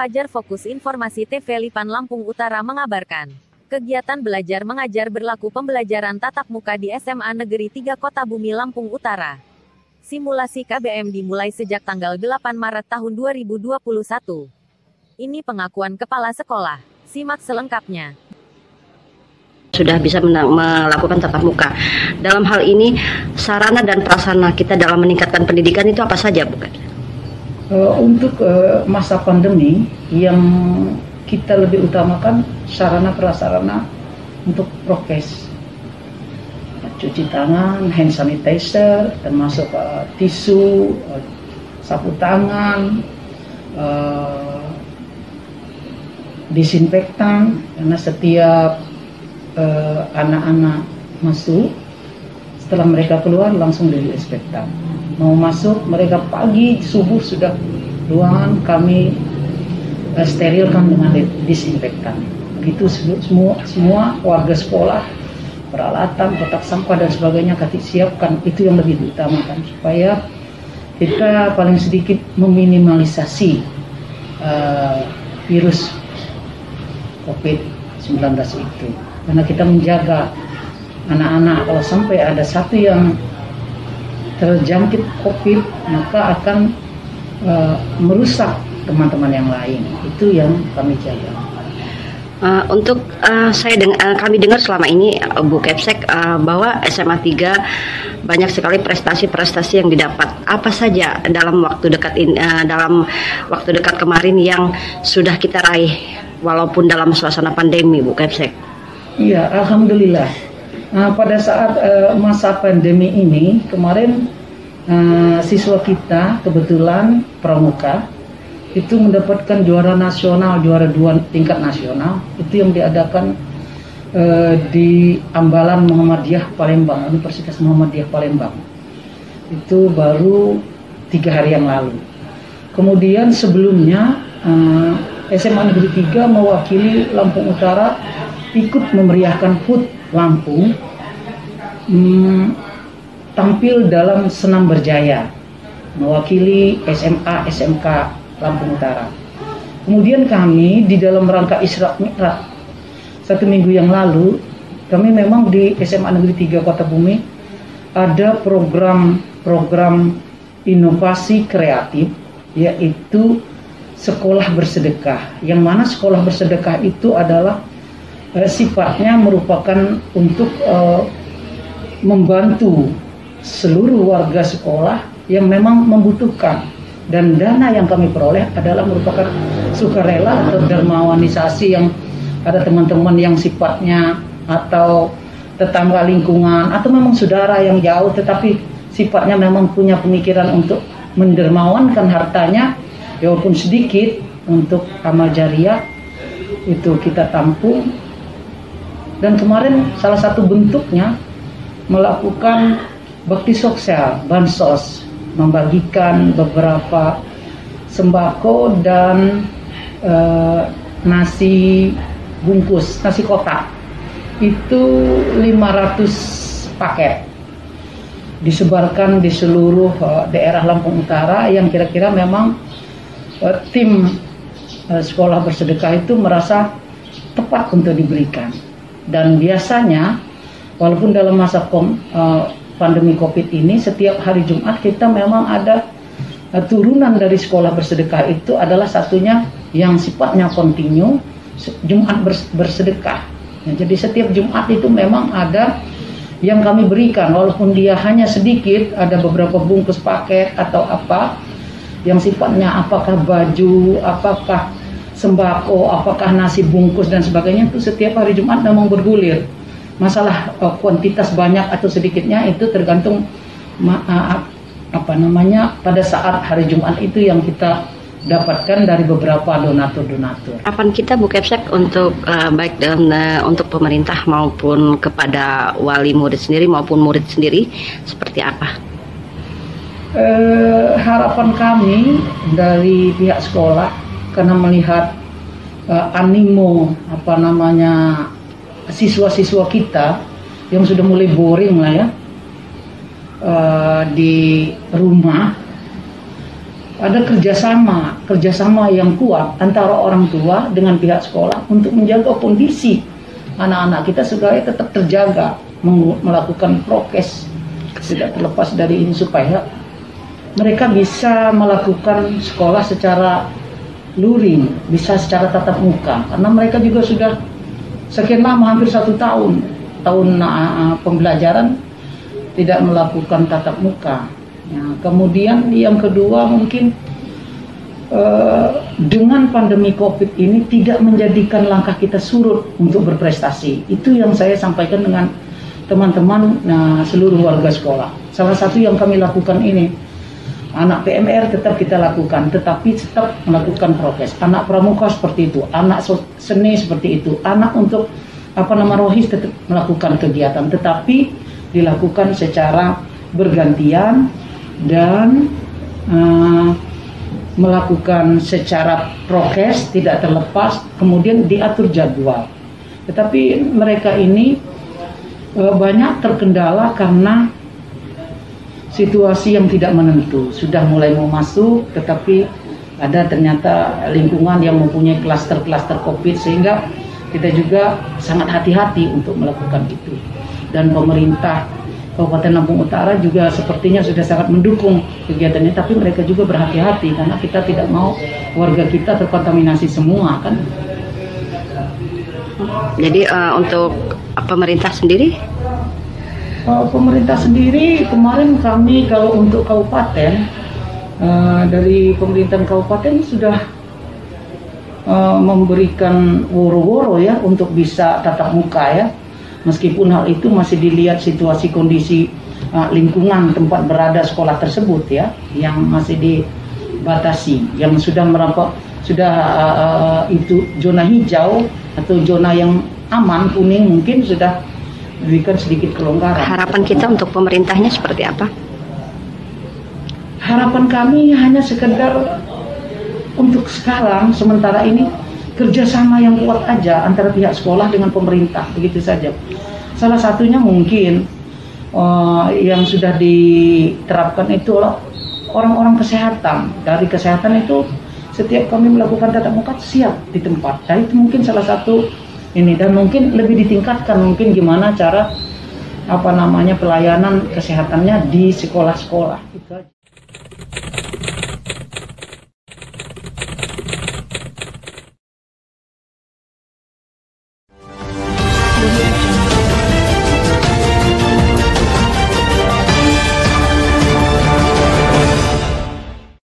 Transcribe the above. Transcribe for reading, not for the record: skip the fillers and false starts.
Fajar Fokus Informasi TV Lipan Lampung Utara mengabarkan, kegiatan belajar mengajar berlaku pembelajaran tatap muka di SMA Negeri 3 Kota Bumi Lampung Utara. Simulasi KBM dimulai sejak tanggal 8 Maret tahun 2021. Ini pengakuan kepala sekolah. Simak selengkapnya. Sudah bisa melakukan tatap muka. Dalam hal ini, sarana dan prasarana kita dalam meningkatkan pendidikan itu apa saja, Bu? Untuk masa pandemi yang kita lebih utamakan sarana prasarana untuk prokes, cuci tangan, hand sanitizer, termasuk tisu, sapu tangan, disinfektan, karena setiap anak-anak masuk, setelah mereka keluar langsung disinfektan. Mau masuk, mereka pagi subuh sudah ruangan kami sterilkan dengan disinfektan. Begitu semua warga sekolah, peralatan, kotak sampah dan sebagainya kami siapkan. Itu yang lebih diutamakan supaya kita paling sedikit meminimalisasi virus COVID-19 itu. Karena kita menjaga anak-anak, kalau sampai ada satu yang terjangkit COVID, maka akan merusak teman-teman yang lain. Itu yang kami jaga. Kami dengar selama ini, Bu Kepsek, bahwa SMA 3 banyak sekali prestasi-prestasi yang didapat. Apa saja dalam waktu dekat kemarin yang sudah kita raih, walaupun dalam suasana pandemi, Bu Kepsek? Iya, alhamdulillah. Pada saat masa pandemi ini, kemarin siswa kita kebetulan pramuka itu mendapatkan juara nasional, juara 2 tingkat nasional. Itu yang diadakan di Ambalan Muhammadiyah Palembang, Universitas Muhammadiyah Palembang. Itu baru 3 hari yang lalu. Kemudian sebelumnya SMA Negeri 3 mewakili Lampung Utara ikut memeriahkan HUT Lampung, tampil dalam senam berjaya, mewakili SMA SMK Lampung Utara. Kemudian kami di dalam rangka Isra Mi'raj 1 minggu yang lalu, kami memang di SMA Negeri 3 Kota Bumi ada program inovasi kreatif, yaitu sekolah bersedekah. Yang mana sekolah bersedekah itu adalah sifatnya merupakan untuk membantu seluruh warga sekolah yang memang membutuhkan, dan dana yang kami peroleh adalah merupakan sukarela atau dermawanisasi yang ada teman-teman yang sifatnya atau tetangga lingkungan atau memang saudara yang jauh tetapi sifatnya memang punya pemikiran untuk mendermawankan hartanya walaupun sedikit untuk amal jariah, itu kita tampung. Dan kemarin salah satu bentuknya melakukan bakti sosial, bansos, membagikan beberapa sembako dan nasi bungkus, nasi kotak. Itu 500 paket disebarkan di seluruh daerah Lampung Utara yang kira-kira memang tim sekolah bersedekah itu merasa tepat untuk diberikan. Dan biasanya walaupun dalam masa pandemi COVID ini, setiap hari Jumat kita memang ada turunan dari sekolah bersedekah. Itu adalah satunya yang sifatnya kontinu, Jumat bersedekah. Jadi setiap Jumat itu memang ada yang kami berikan, walaupun dia hanya sedikit, ada beberapa bungkus paket atau apa, yang sifatnya apakah baju, apakah sembako, apakah nasi bungkus dan sebagainya, itu setiap hari Jumat memang bergulir. Masalah kuantitas banyak atau sedikitnya itu tergantung pada saat hari Jumat itu yang kita dapatkan dari beberapa donatur. Harapan kita, Bu Kepsek, untuk baik untuk pemerintah maupun kepada wali murid sendiri maupun murid sendiri seperti apa? Harapan kami dari pihak sekolah, karena melihat animo siswa-siswa kita yang sudah mulai boring lah ya di rumah, ada kerjasama yang kuat antara orang tua dengan pihak sekolah untuk menjaga kondisi anak-anak kita supaya tetap terjaga, melakukan prokes, tidak terlepas dari ini supaya mereka bisa melakukan sekolah secara luring, bisa secara tatap muka, karena mereka juga sudah sekian lama, hampir 1 tahun pembelajaran tidak melakukan tatap muka. Nah, kemudian yang kedua mungkin dengan pandemi COVID ini tidak menjadikan langkah kita surut untuk berprestasi. Itu yang saya sampaikan dengan teman-teman seluruh warga sekolah. Salah satu yang kami lakukan ini, anak PMR tetap kita lakukan, tetapi tetap melakukan prokes. Anak pramuka seperti itu, anak seni seperti itu, anak untuk rohis tetap melakukan kegiatan, tetapi dilakukan secara bergantian dan melakukan secara prokes, tidak terlepas, kemudian diatur jadwal. Tetapi mereka ini banyak terkendala karena situasi yang tidak menentu. Sudah mulai mau masuk, tetapi ada ternyata lingkungan yang mempunyai klaster-klaster COVID, sehingga kita juga sangat hati-hati untuk melakukan itu. Dan pemerintah Kabupaten Lampung Utara juga sepertinya sudah sangat mendukung kegiatannya, tapi mereka juga berhati-hati karena kita tidak mau warga kita terkontaminasi semua, kan. Jadi untuk pemerintah sendiri? Pemerintah sendiri kemarin kami kalau untuk kabupaten dari pemerintahan kabupaten sudah memberikan woro-woro ya untuk bisa tatap muka ya. Meskipun hal itu masih dilihat situasi kondisi lingkungan tempat berada sekolah tersebut ya, yang masih dibatasi, yang sudah itu zona hijau atau zona yang aman kuning mungkin sudah diberikan sedikit kelonggaran. Harapan kita untuk pemerintahnya seperti apa? Harapan kami hanya sekedar untuk sekarang sementara ini kerjasama yang kuat aja antara pihak sekolah dengan pemerintah, begitu saja. Salah satunya mungkin yang sudah diterapkan itu orang-orang kesehatan. Dari kesehatan itu setiap kami melakukan tatap muka siap di tempat. Dan itu mungkin salah satu ini, dan mungkin lebih ditingkatkan mungkin gimana cara pelayanan kesehatannya di sekolah-sekolah.